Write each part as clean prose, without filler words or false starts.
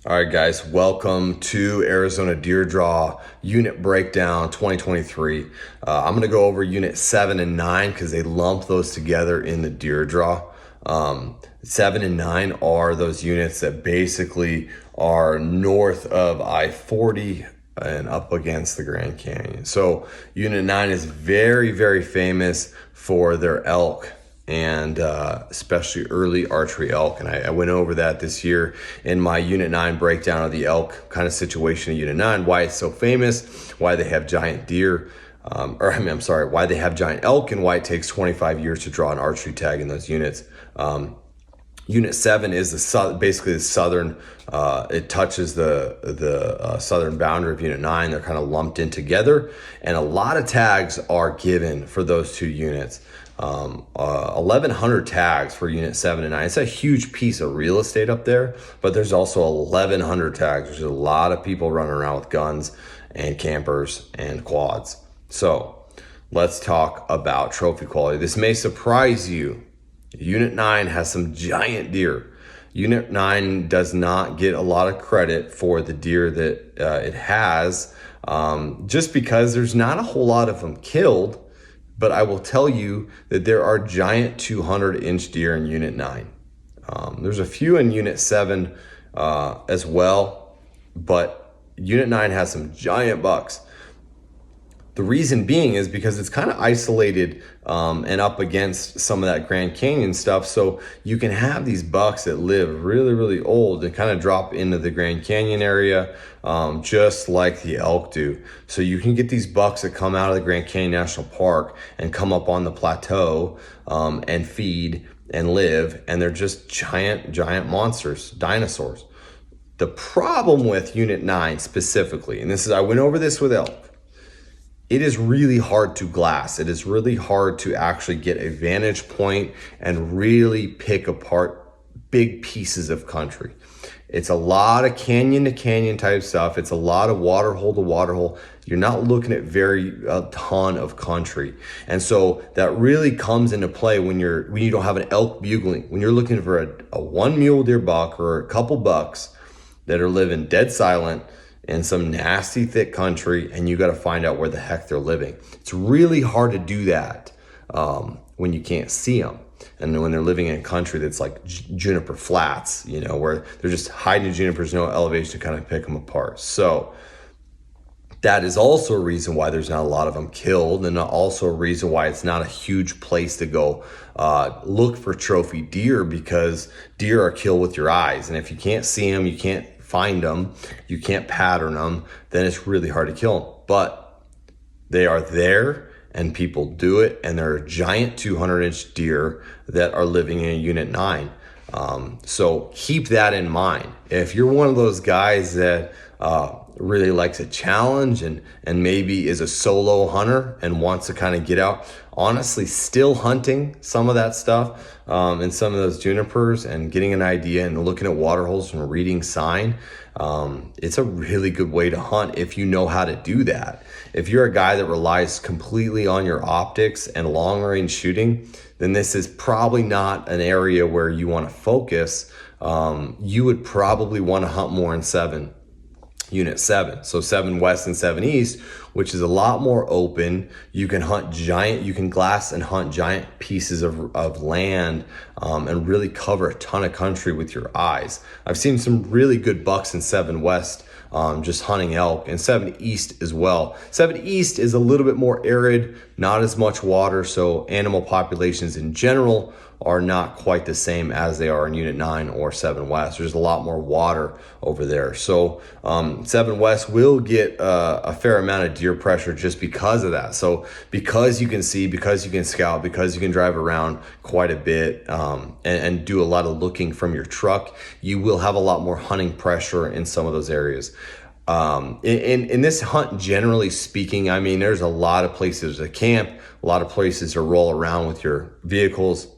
All right, guys, welcome to Arizona Deer Draw Unit Breakdown 2023. I'm going to go over Unit 7 and 9 because they lump those together in the Deer Draw. 7 and 9 are those units that basically are north of I-40 and up against the Grand Canyon. So Unit 9 is very, very famous for their elk, and especially early archery elk. And I went over that this year in my Unit 9 breakdown of the elk kind of situation in Unit 9, why it's so famous, why they have giant deer, why they have giant elk, and why it takes 25 years to draw an archery tag in those units. Unit 7 is basically the southern, it touches the southern boundary of Unit 9. They're kind of lumped in together, and a lot of tags are given for those two units. 1,100 tags for Unit 7 and 9. It's a huge piece of real estate up there, but there's also 1,100 tags. There's a lot of people running around with guns and campers and quads. So let's talk about trophy quality. This may surprise you. Unit 9 has some giant deer. Unit 9 does not get a lot of credit for the deer that it has, just because there's not a whole lot of them killed. But I will tell you that there are giant 200-inch deer in Unit 9. There's a few in Unit 7 as well, but Unit 9 has some giant bucks. The reason being is because it's kind of isolated and up against some of that Grand Canyon stuff. So you can have these bucks that live really, really old and kind of drop into the Grand Canyon area, just like the elk do. So you can get these bucks that come out of the Grand Canyon National Park and come up on the plateau and feed and live. And they're just giant, giant monsters, dinosaurs. The problem with Unit 9 specifically, and I went over this with elk, it is really hard to glass. It is really hard to actually get a vantage point and really pick apart big pieces of country. It's a lot of canyon to canyon type stuff. It's a lot of water hole to water hole. You're not looking at a ton of country. And so that really comes into play when you don't have an elk bugling. When you're looking for a one mule deer buck or a couple bucks that are living dead silent in some nasty thick country, and you got to find out where the heck they're living. It's really hard to do that when you can't see them, and when they're living in a country that's like juniper flats, where they're just hiding junipers, no elevation to kind of pick them apart. So that is also a reason why there's not a lot of them killed, and also a reason why it's not a huge place to go look for trophy deer, because deer are killed with your eyes, and if you can't see them, you can't find them, you can't pattern them, then it's really hard to kill them. But they are there, and people do it, and there are giant 200-inch deer that are living in Unit 9. So keep that in mind. If you're one of those guys that really likes a challenge and maybe is a solo hunter and wants to kind of get out, honestly, still hunting some of that stuff and some of those junipers and getting an idea and looking at water holes and reading sign, it's a really good way to hunt if you know how to do that. If you're a guy that relies completely on your optics and long range shooting, then this is probably not an area where you want to focus. You would probably want to hunt more in Unit 7. So 7 West and 7 East, which is a lot more open. You can glass and hunt giant pieces of land and really cover a ton of country with your eyes. I've seen some really good bucks in 7 West just hunting elk, and 7 East as well. 7 East is a little bit more arid, not as much water, so animal populations in general are not quite the same as they are in Unit 9 or 7 West. There's a lot more water over there. So 7 West will get a fair amount of deer pressure just because of that. So because you can see, because you can scout, because you can drive around quite a bit and do a lot of looking from your truck, you will have a lot more hunting pressure in some of those areas. In this hunt, generally speaking, I mean, there's a lot of places to camp, a lot of places to roll around with your vehicles.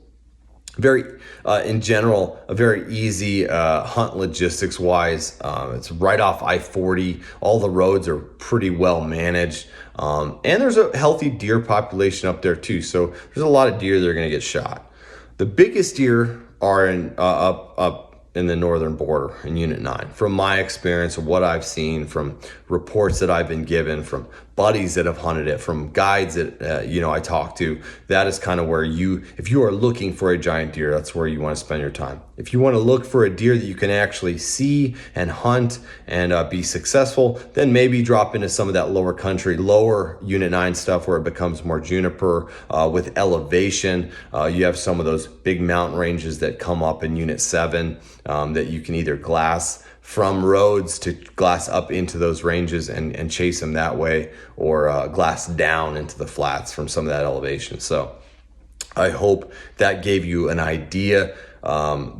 In general, a very easy hunt logistics wise. It's right off I-40. All the roads are pretty well managed. And there's a healthy deer population up there too. So there's a lot of deer that are going to get shot. The biggest deer are in up in the northern border in Unit 9. From my experience, what I've seen, from reports that I've been given, from buddies that have hunted it, from guides that I talk to, that is kind of where if you are looking for a giant deer, that's where you want to spend your time. If you want to look for a deer that you can actually see and hunt and be successful, then maybe drop into some of that lower country, lower Unit 9 stuff where it becomes more juniper with elevation. You have some of those big mountain ranges that come up in Unit 7 that you can either glass from roads to glass up into those ranges and chase them that way, or glass down into the flats from some of that elevation. So I hope that gave you an idea.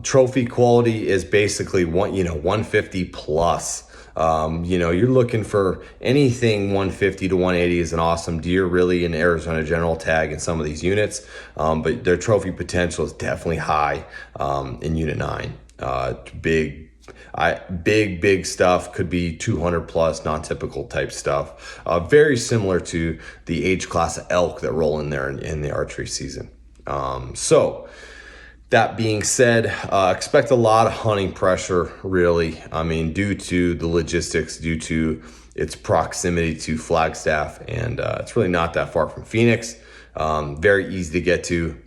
Trophy quality is basically 150 plus. You're looking for anything 150 to 180 is an awesome deer, really, in Arizona general tag in some of these units. But their trophy potential is definitely high in Unit 9. Big stuff could be 200 plus, non-typical type stuff. Very similar to the age class of elk that roll in there in the archery season. So that being said, expect a lot of hunting pressure, really. I mean, due to the logistics, due to its proximity to Flagstaff, and it's really not that far from Phoenix. Very easy to get to,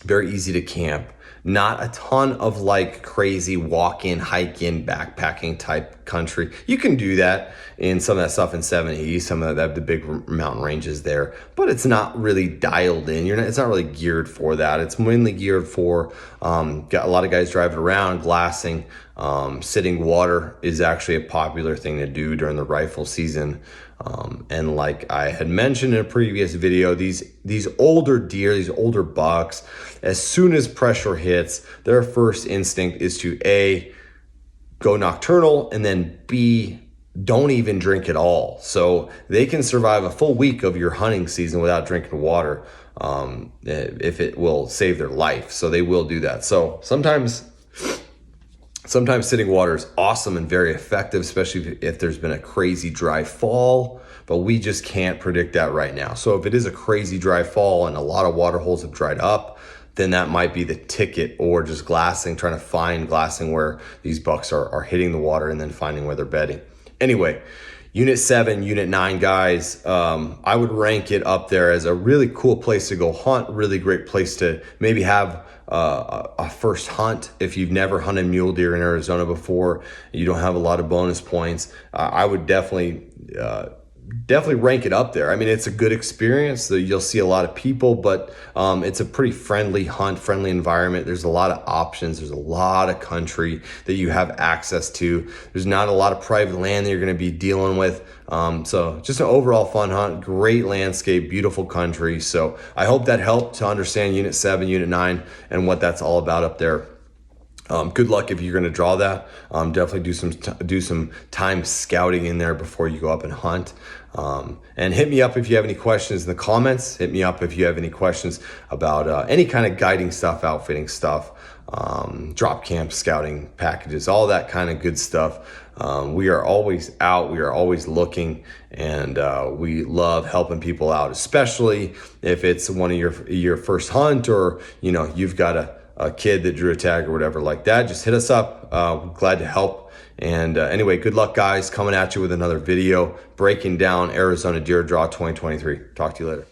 very easy to camp. Not a ton of like crazy walk-in, hike-in, backpacking type country. You can do that in some of that stuff in 7E, some of the big mountain ranges there, but it's not really dialed in. It's not really geared for that. It's mainly geared for, got a lot of guys driving around, glassing. Sitting water is actually a popular thing to do during the rifle season. And like I had mentioned in a previous video, these older deer, these older bucks, as soon as pressure hits, their first instinct is to A, go nocturnal, and then B, don't even drink at all. So they can survive a full week of your hunting season without drinking water, if it will save their life. So they will do that. So sometimes sitting water is awesome and very effective, especially if there's been a crazy dry fall, but we just can't predict that right now. So if it is a crazy dry fall and a lot of water holes have dried up, then that might be the ticket, or just glassing, trying to find glassing where these bucks are hitting the water and then finding where they're bedding. Anyway, Unit 7, Unit 9 guys, I would rank it up there as a really cool place to go hunt, really great place to maybe have a first hunt. If you've never hunted mule deer in Arizona before, you don't have a lot of bonus points, I would definitely rank it up there. I mean, it's a good experience. You'll see a lot of people, but it's a pretty friendly hunt, friendly environment. There's a lot of options. There's a lot of country that you have access to. There's not a lot of private land that you're going to be dealing with. So just an overall fun hunt, great landscape, beautiful country. So I hope that helped to understand Unit 7, Unit 9, and what that's all about up there. Good luck if you're going to draw that. Definitely do some time scouting in there before you go up and hunt. And hit me up if you have any questions in the comments. Hit me up if you have any questions about any kind of guiding stuff, outfitting stuff, drop camp, scouting packages, all that kind of good stuff. We are always out. We are always looking, and we love helping people out, especially if it's one of your first hunt, or you've got a kid that drew a tag or whatever like that. Just hit us up. Glad to help. And anyway, good luck, guys. Coming at you with another video breaking down Arizona Deer Draw 2023. Talk to you later.